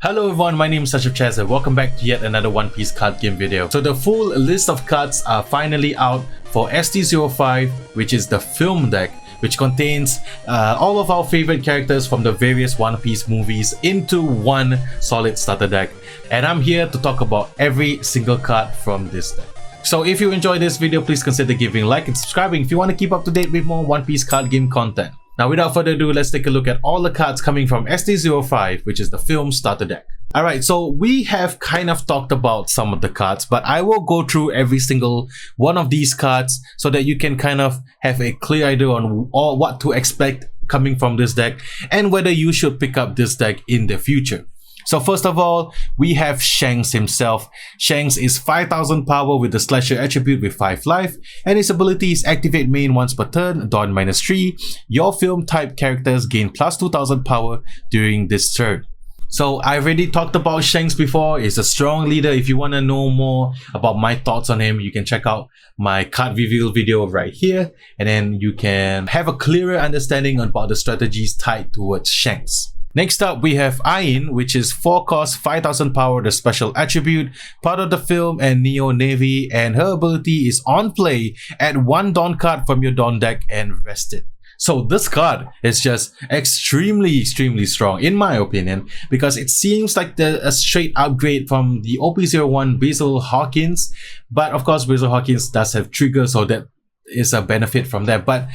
Hello everyone, my name is Asyrafchazz and welcome back to yet another One Piece card game video. So the full list of cards are finally out for ST05, which is the film deck, which contains all of our favorite characters from the various One Piece movies into one solid starter deck. And I'm here to talk about every single card from this deck. So if you enjoyed this video, please consider giving a like and subscribing if you want to keep up to date with more One Piece card game content. Now without further ado, let's take a look at all the cards coming from ST05, which is the film starter deck. Alright, so we have kind of talked about some of the cards, but I will go through every single one of these cards so that you can kind of have a clear idea on what to expect coming from this deck and whether you should pick up this deck in the future. So first of all, we have Shanks himself. Shanks is 5000 power with the slasher attribute with 5 life, and his ability is activate main once per turn, Dawn -3. Your film type characters gain plus 2000 power during this turn. So I already talked about Shanks before. He's a strong leader. If you want to know more about my thoughts on him, you can check out my card reveal video right here, and then you can have a clearer understanding about the strategies tied towards Shanks. Next up, we have Ain, which is 4 cost, 5000 power, the special attribute, part of the film and Neo Navy, and her ability is on play, add 1 Dawn card from your Dawn deck and rest it. So this card is just extremely strong in my opinion, because it seems like a straight upgrade from the OP01 Basil Hawkins, but of course Basil Hawkins does have triggers, so that is a benefit from that. But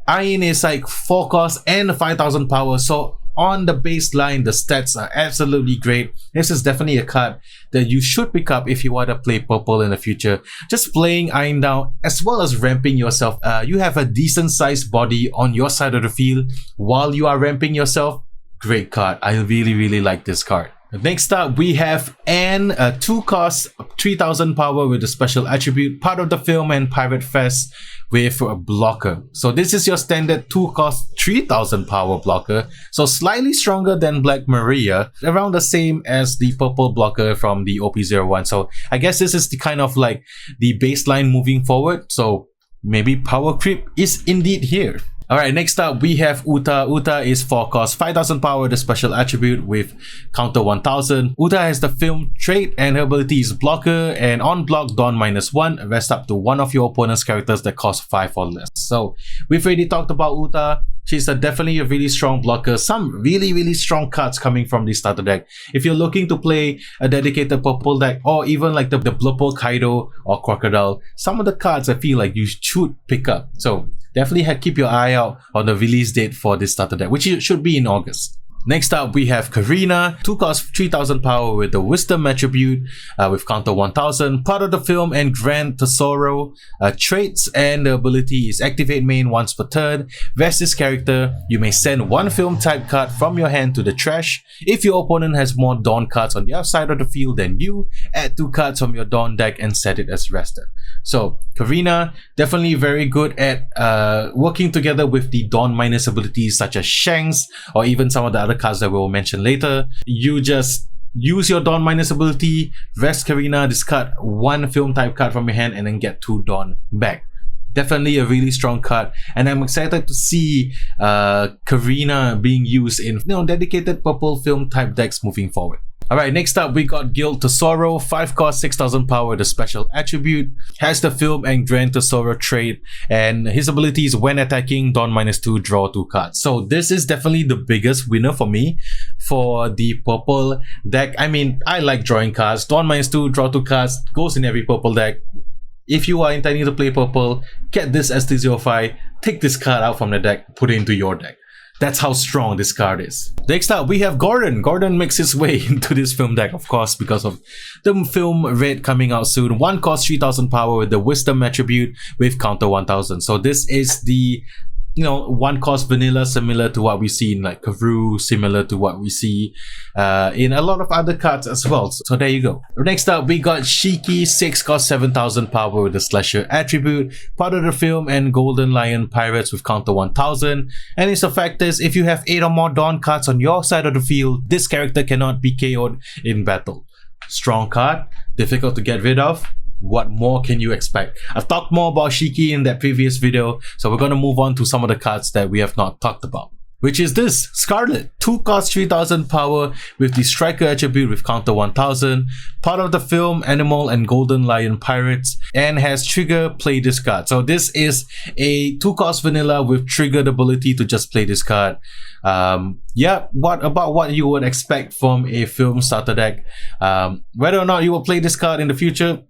Ain is like 4 cost and 5000 power, so on the baseline, the stats are absolutely great. This is definitely a card that you should pick up if you want to play purple in the future. Just playing Ain down as well as ramping yourself. You have a decent sized body on your side of the field while you are ramping yourself. Great card. I really like this card. Next up, we have Anne, 2 cost, 3000 power with the special attribute, part of the film and Pirate Fest with a blocker. So this is your standard 2 cost, 3000 power blocker. So slightly stronger than Black Maria, around the same as the purple blocker from the OP01. So I guess this is the kind of like the baseline moving forward. So maybe power creep is indeed here. Alright, next up we have UTTAR. UTTAR is 4 cost, 5000 power, the special attribute with counter 1000. UTTAR has the film trait and her ability is blocker, and on block Dawn -1, rest up to one of your opponent's characters that cost 5 or less. So we've already talked about UTTAR. She's definitely a really strong blocker. Some really strong cards coming from the starter deck. If you're looking to play a dedicated purple deck, or even like the Blurple Kaido or Crocodile, some of the cards I feel like you should pick up. So definitely keep your eye out on the release date for this starter deck, which should be in August. Next up, we have KARINA, 2 cost, 3000 power with the Wisdom attribute with counter 1000, part of the film and Grand Tesoro. Traits and the ability is activate main once per turn. Rest this character. You may send 1 film type card from your hand to the trash. If your opponent has more Dawn cards on the outside of the field than you, add 2 cards from your Dawn deck and set it as rested. So KARINA, definitely very good at working together with the Dawn minus abilities such as Shanks or even some of the other cards that we will mention later. You just use your Dawn minus ability, rest KARINA, discard 1 film type card from your hand and then get 2 Dawn back. Definitely a really strong card, and I'm excited to see KARINA being used in dedicated purple film type decks moving forward. Alright, next up we got Guild Tesoro, 5 cost, 6000 power, the special attribute, has the film and Grand Tesoro trait, and his ability is when attacking, Dawn -2, draw 2 cards. So this is definitely the biggest winner for me for the purple deck. I mean, I like drawing cards. Dawn -2, draw 2 cards, goes in every purple deck. If you are intending to play purple, get this ST05, take this card out from the deck, put it into your deck. That's how strong this card is. Next up, we have Gordon. Gordon makes his way into this film deck, of course, because of the film Red coming out soon. 1 cost, 3000 power with the Wisdom attribute with counter 1000. So this is the 1 cost vanilla, similar to what we see in like Karu, similar to what we see in a lot of other cards as well. So there you go. Next up, we got SHIKY, 6 cost, 7000 power with the slasher attribute, part of the film and Golden Lion Pirates with counter 1000. And its effect is if you have 8 or more Dawn cards on your side of the field, this character cannot be KO'd in battle. Strong card, difficult to get rid of. What more can you expect? I've talked more about SHIKY in that previous video, so we're going to move on to some of the cards that we have not talked about. which is this Scarlett. 2 cost 3000 power with the striker attribute with counter 1000, part of the film Animal and Golden Lion Pirates, and has trigger play this card. So this is a 2 cost vanilla with triggered ability to just play this card. Yeah, what you would expect from a film starter deck. Whether or not you will play this card in the future,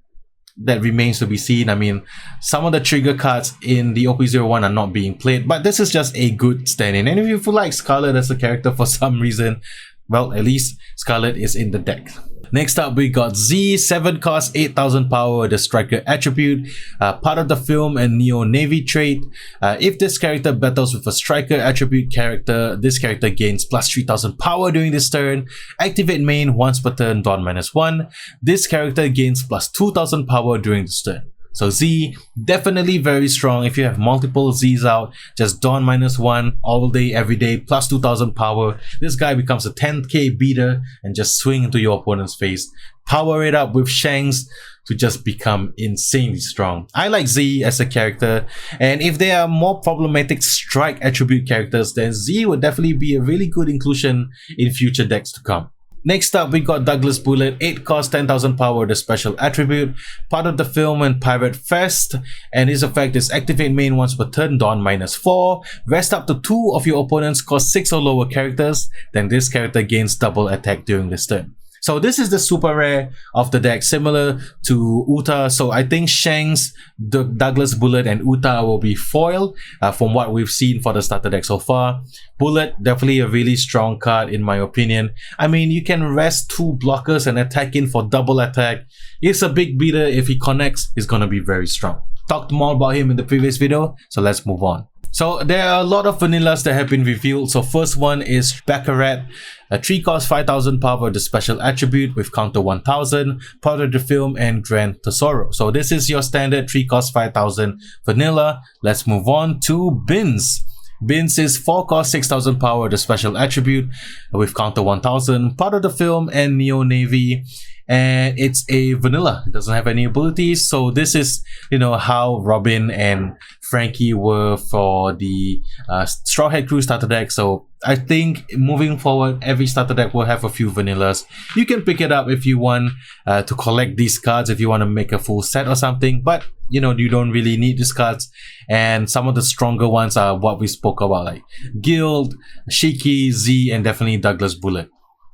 that remains to be seen. I mean, some of the trigger cards in the OP01 are not being played, but this is just a good stand-in. And if you feel like Scarlett as a character for some reason, well, at least Scarlett is in the deck. Next up, we got Z, 7 cost 8000 power, the striker attribute, part of the film and Neo Navy trait. If this character battles with a striker attribute character, this character gains plus 3000 power during this turn. Activate main once per turn, Dawn -1. This character gains plus 2000 power during this turn. So Z, definitely very strong. If you have multiple Zs out, just Dawn -1 all day, every day, plus 2000 power. This guy becomes a 10k beater and just swing into your opponent's face. Power it up with Shanks to just become insanely strong. I like Z as a character, and if there are more problematic strike attribute characters, then Z would definitely be a really good inclusion in future decks to come. Next up, we got Douglas Bullet, 8 cost 10,000 power, the special attribute, part of the film and Pirate Fest, and his effect is activate main once per turn, Dawn -4, rest up to 2 of your opponent's cost 6 or lower characters, then this character gains double attack during this turn. So this is the super rare of the deck, similar to UTTAR. So I think Shanks, the Douglas Bullet, and UTTAR will be foil from what we've seen for the starter deck so far. Bullet, definitely a really strong card in my opinion. I mean, you can rest 2 blockers and attack in for double attack. It's a big beater. If he connects, he's gonna be very strong. Talked more about him in the previous video, so let's move on. So there are a lot of vanillas that have been revealed. So first one is Baccarat, a 3 cost 5000 power, the special attribute with counter 1000, part of the film and Grand Tesoro. So this is your standard 3 cost 5000 vanilla. Let's move on to Bins. Bins is 4 cost 6000 power, the special attribute with counter 1000, part of the film and Neo Navy, and it's a vanilla. It doesn't have any abilities. So this is, you know, how Robin and Frankie were for the Straw Hat Crew starter deck. So I think moving forward, every starter deck will have a few vanillas. You can pick it up if you want to collect these cards, if you want to make a full set or something, but you know, you don't really need these cards. And some of the stronger ones are what we spoke about, like Guild, SHIKY, Z, and definitely Douglas Bullet.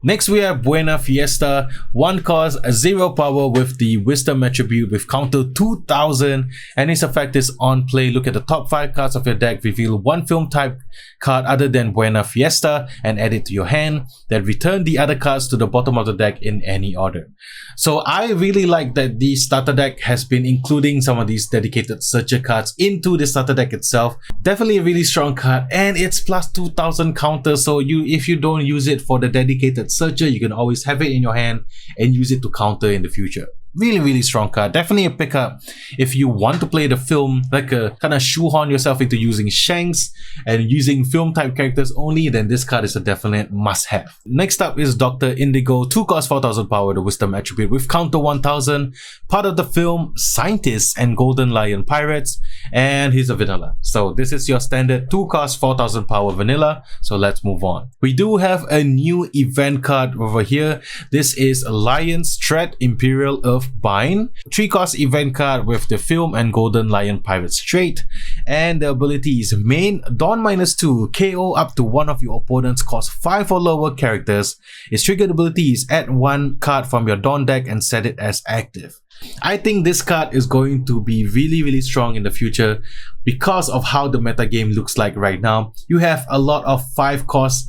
Next we have Buena Fiesta, 1 cost, 0 power with the Wisdom attribute with counter 2000, and its effect is on play. Look at the top 5 cards of your deck, reveal 1 film type card other than Buena Fiesta and add it to your hand, then return the other cards to the bottom of the deck in any order. So I really like that the starter deck has been including some of these dedicated searcher cards into the starter deck itself. Definitely a really strong card, and it's plus 2000 counter, so if you don't use it for the dedicated searcher, you can always have it in your hand and use it to counter in the future. Really strong card. Definitely a pickup if you want to play the film, like a kind of shoehorn yourself into using Shanks and using film type characters only, then this card is a definite must have. Next up is Dr. Indigo, 2 cost 4000 power, the Wisdom attribute with counter 1000, part of the film Scientists and Golden Lion Pirates, and he's a vanilla. So this is your standard 2 cost 4000 power vanilla. So let's move on. We do have a new event card over here. This is Lion's Threat Imperial Earth Bind, 3 cost event card with the film and Golden Lion Pirates trait, and the ability is main, Dawn -2, KO up to 1 of your opponent's cost 5 or lower characters. Its triggered ability is add 1 card from your Dawn deck and set it as active. I think this card is going to be really strong in the future because of how the meta game looks like right now. You have a lot of 5 cost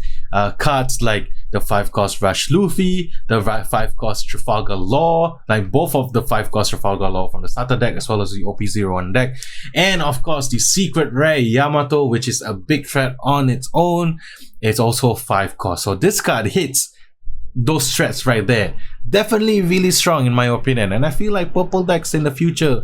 cards like the 5 cost Rush Luffy, the 5 cost Trafalgar Law, like both of the 5 cost Trafalgar Law from the starter deck as well as the OP01 deck, and of course the secret rare Yamato, which is a big threat on its own. It's also 5 cost, so this card hits those threats right there. Definitely really strong in my opinion, and I feel like purple decks in the future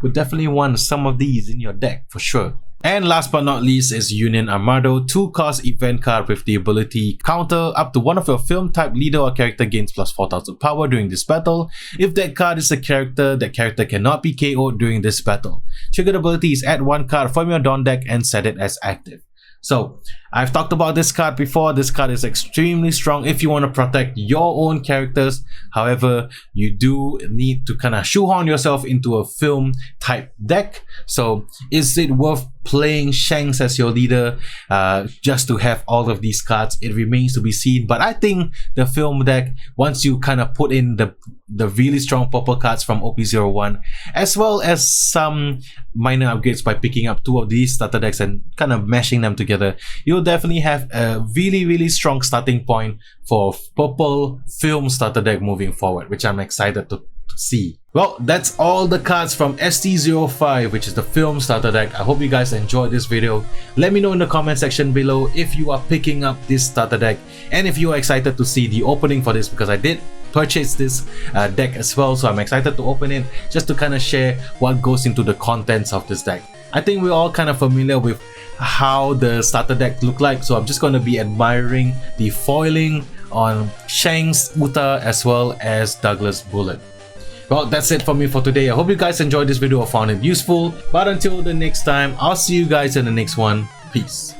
would definitely want some of these in your deck for sure. And last but not least is Union Armadale, 2 cost event card with the ability counter up to 1 of your film type leader or character gains plus 4000 power during this battle. If that card is a character, that character cannot be KO'd during this battle. Triggered ability is add 1 card from your Dawn deck and set it as active. So I've talked about this card before. This card is extremely strong if you want to protect your own characters. However, you do need to kind of shoehorn yourself into a film type deck. So is it worth playing Shanks as your leader just to have all of these cards? It remains to be seen, but I think the film deck, once you kind of put in the really strong purple cards from OP01, as well as some minor upgrades by picking up 2 of these starter decks and kind of mashing them together, you'll definitely have a really strong starting point for purple film starter deck moving forward, which I'm excited to see. Well, that's all the cards from ST05, which is the film starter deck. I hope you guys enjoyed this video. Let me know in the comment section below if you are picking up this starter deck and if you are excited to see the opening for this, because I did purchase this deck as well, so I'm excited to open it just to kind of share what goes into the contents of this deck. I think we're all kind of familiar with how the starter deck look like, so I'm just going to be admiring the foiling on Shanks, UTTAR, as well as Douglas Bullet. Well, that's it for me for today. I hope you guys enjoyed this video or found it useful. But until the next time, I'll see you guys in the next one. Peace.